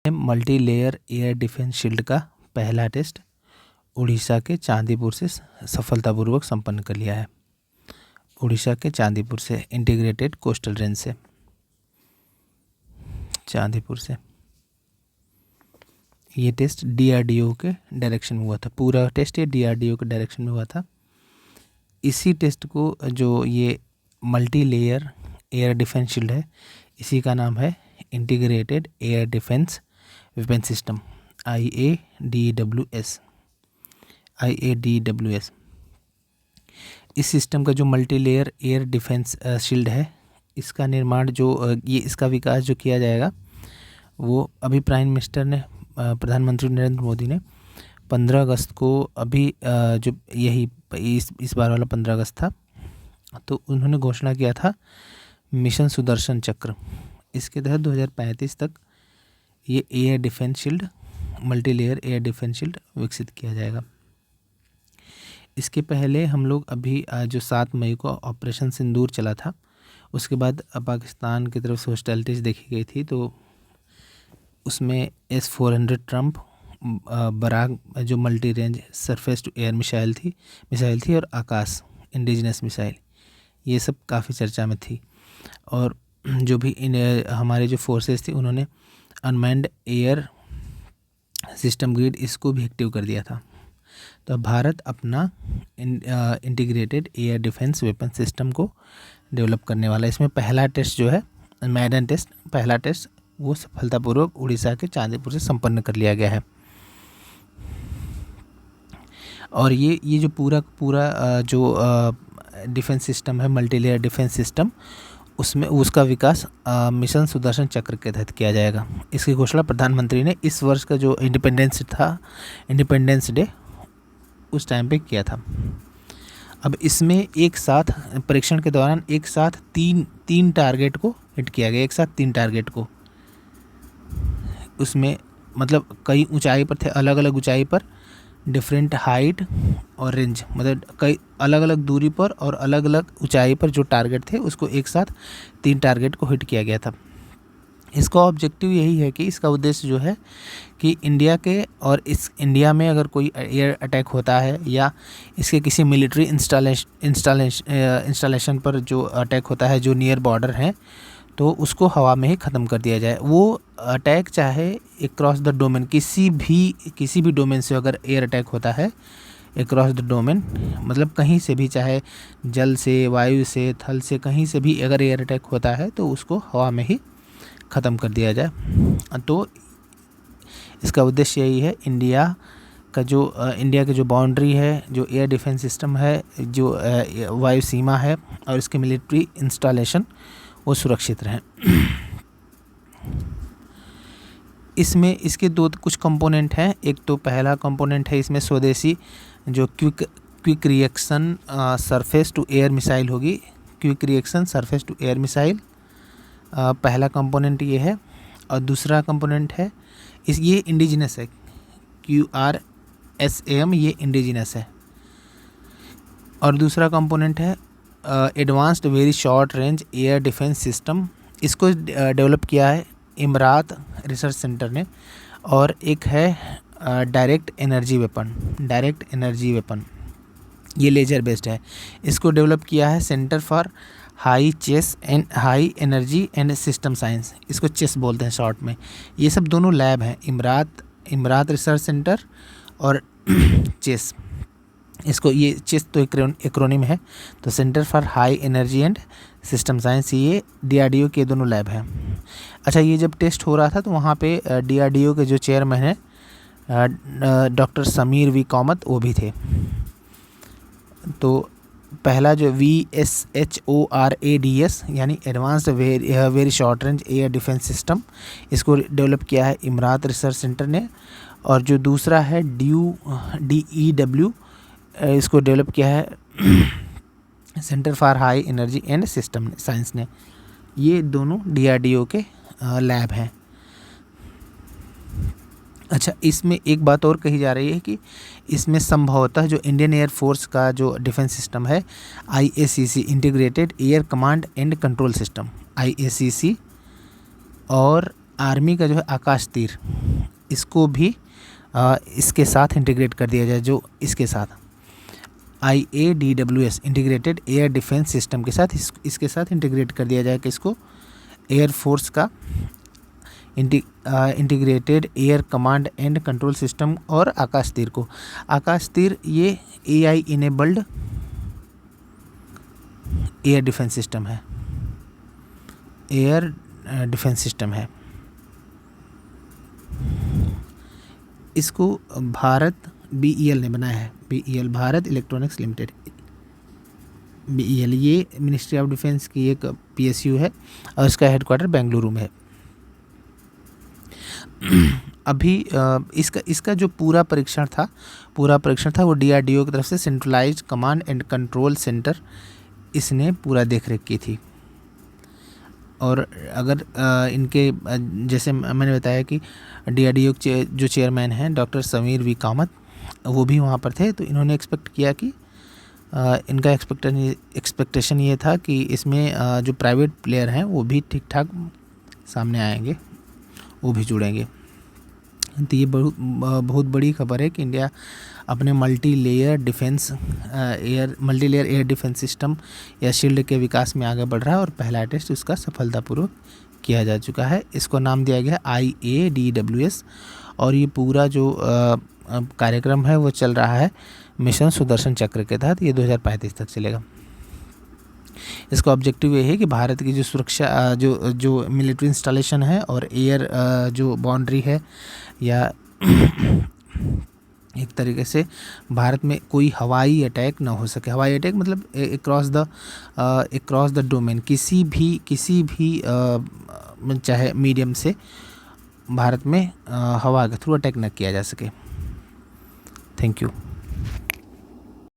Multi layer air defence shield का पहला test Orissa के चांदीपुर से सफलतापूर्वक संपन्न कर लिया है। उड़ीसा के चांदीपुर से, इंटीग्रेटेड कोस्टल रेंज से, चांदीपुर से ये टेस्ट डीआरडीओ के डायरेक्शन में हुआ था। पूरा टेस्ट ये डीआरडीओ के डायरेक्शन में हुआ था। इसी टेस्ट को जो ये multi layer air defence shield है, इसी का नाम है integrated air defence weapon system, IADWS। इस सिस्टम का जो multi layer air defence shield है, इसका निर्माण इसका विकास जो किया जाएगा वो अभी प्राइम मिनिस्टर ने, प्रधानमंत्री नरेंद्र मोदी ने 15 अगस्त को, अभी जो यही इस बार वाला 15 अगस्त था, तो उन्होंने घोषणा किया था मिशन सुदर्शन चक्र। इसके तहत 2035 तक ये air defence shield, multi layer air defence shield विकसित किया जाएगा। इसके पहले हम लोग अभी जो 7 मई को ऑपरेशन सिंदूर चला था, उसके बाद पाकिस्तान की तरफ से हॉस्टिलिटीज़ देखी गई थी, तो उसमें S-400 ट्रम्प, बराक जो multi range surface to air missile थी और आकाश इंडिजिनस मिसाइल, ये सब काफ़ी चर्चा में थी। और जो भी हमारे जो फोर्सेस थी, उन्होंने अनमैन्ड एयर सिस्टम ग्रिड इसको भी एक्टिव कर दिया था। तो भारत अपना integrated air defence weapon system को डेवलप करने वाला है। इसमें पहला टेस्ट जो है मैडन टेस्ट, पहला टेस्ट वो सफलतापूर्वक उड़ीसा के चांदीपुर से संपन्न कर लिया गया है। और ये जो पूरा जो डिफेंस सिस्टम है, मल्टी लेयर डिफेंस सिस्टम, उसमें उसका विकास मिशन सुदर्शन चक्र के तहत किया जाएगा। इसकी घोषणा प्रधानमंत्री ने इस वर्ष का जो इंडिपेंडेंस डे, उस टाइम पे किया था। अब इसमें एक साथ परीक्षण के दौरान एक साथ तीन टारगेट को हिट किया गया, एक साथ 3 टारगेट को। उसमें मतलब कई ऊंचाई पर थे, अलग अलग ऊंचाई पर, डिफरेंट हाइट और रेंज, मतलब कई अलग अलग दूरी पर और अलग अलग ऊंचाई पर जो टारगेट थे, उसको एक साथ 3 टारगेट को हिट किया गया था। इसका ऑब्जेक्टिव यही है कि इसका उद्देश्य जो है कि इंडिया में अगर कोई एयर अटैक होता है या इसके किसी मिलिट्री इंस्टॉलेशन पर जो अटैक होता है, जो नियर बॉर्डर हैं, तो उसको हवा में ही ख़त्म कर दिया जाए। वो अटैक चाहे अक्रॉस द डोमेन, किसी भी डोमेन से अगर एयर अटैक होता है, अक्रॉस द डोमेन मतलब कहीं से भी, चाहे जल से, वायु से, थल से, कहीं से भी अगर एयर अटैक होता है तो उसको हवा में ही ख़त्म कर दिया जाए। तो इसका उद्देश्य यही है, इंडिया की जो बाउंड्री है, जो एयर डिफेंस सिस्टम है, जो वायु सीमा है और इसके मिलिट्री इंस्टॉलेशन, वो सुरक्षित रहें। इसमें इसके कुछ कंपोनेंट हैं। एक तो पहला कंपोनेंट है इसमें स्वदेशी जो quick reaction surface to air missile होगी, quick reaction surface to air missile, पहला कंपोनेंट ये है। और दूसरा कंपोनेंट है ये इंडिजिनस है, QRSAM, ये इंडिजिनस है। और दूसरा कंपोनेंट है advanced very short range air defence system, इसको डेवलप किया है इमरात रिसर्च सेंटर ने। और एक है डायरेक्ट एनर्जी वेपन, ये लेजर बेस्ड है, इसको डेवलप किया है centre for high energy and system science, इसको चेस बोलते हैं शॉर्ट में। ये सब दोनों लैब हैं, इमरात रिसर्च सेंटर और चेस। इसको ये चेस तो एक्रोनिम है, तो centre for high energy and system science, ये DRDO के दोनों लैब हैं। अच्छा, ये जब टेस्ट हो रहा था तो वहाँ पे DRDO के जो चेयरमैन हैं डॉक्टर समीर V कामत, वो भी थे। तो पहला जो VSHORADS यानी advanced very short range air defence system, इसको डेवलप किया है इमरात रिसर्च सेंटर ने। और जो दूसरा है DEW, इसको डेवलप किया है centre for high energy and system science ने। ये दोनों DRDO के लैब हैं। अच्छा, इसमें एक बात और कही जा रही है कि इसमें संभवतः जो इंडियन एयर फोर्स का जो डिफेंस सिस्टम है, IACC integrated air command and control system, IACC, और आर्मी का जो है आकाश तीर, इसको भी इसके साथ इंटीग्रेट कर दिया जाए, जो इसके साथ IADWS integrated air defence system के साथ इसके साथ इंटीग्रेट कर दिया जाए कि इसको एयरफोर्स का integrated air command and control system. और आकाश तीर को, आकाश तीर ये AI enabled air defence system है, एयर डिफेंस सिस्टम है। इसको भारत BEL ने बनाया है, BEL Bharat electronics limited, BEL ये मिनिस्ट्री ऑफ डिफेंस की एक PSU है और इसका हेडक्वार्टर बेंगलुरु में है। अभी इसका जो पूरा परीक्षण था वो DRDO की तरफ से centralised command and control centre इसने पूरा देखरेख की थी। और अगर इनके जैसे मैंने बताया कि DRDO के जो चेयरमैन हैं डॉक्टर समीर V कामत, वो भी वहाँ पर थे, तो इन्होंने एक्सपेक्ट किया कि इनका एक्सपेक्टेशन ये था कि इसमें जो प्राइवेट प्लेयर हैं वो भी ठीक ठाक सामने आएंगे, वो भी जुड़ेंगे। तो ये बहुत बड़ी खबर है कि इंडिया अपने multi layer air defence system या शील्ड के विकास में आगे बढ़ रहा है और पहला टेस्ट उसका सफलतापूर्वक किया जा चुका है। इसको नाम दिया गया IADWS और ये पूरा जो कार्यक्रम है वो चल रहा है मिशन सुदर्शन चक्र के तहत। ये 2035 तक चलेगा। इसका ऑब्जेक्टिव ये है कि भारत की जो सुरक्षा जो मिलिट्री इंस्टॉलेशन है और एयर जो बाउंड्री है या एक तरीके से भारत में कोई हवाई अटैक ना हो सके। हवाई अटैक मतलब क्रॉस द डोमेन, किसी भी चाहे मीडियम से भारत में हवा के थ्रू अटैक न किया जा सके। Thank you.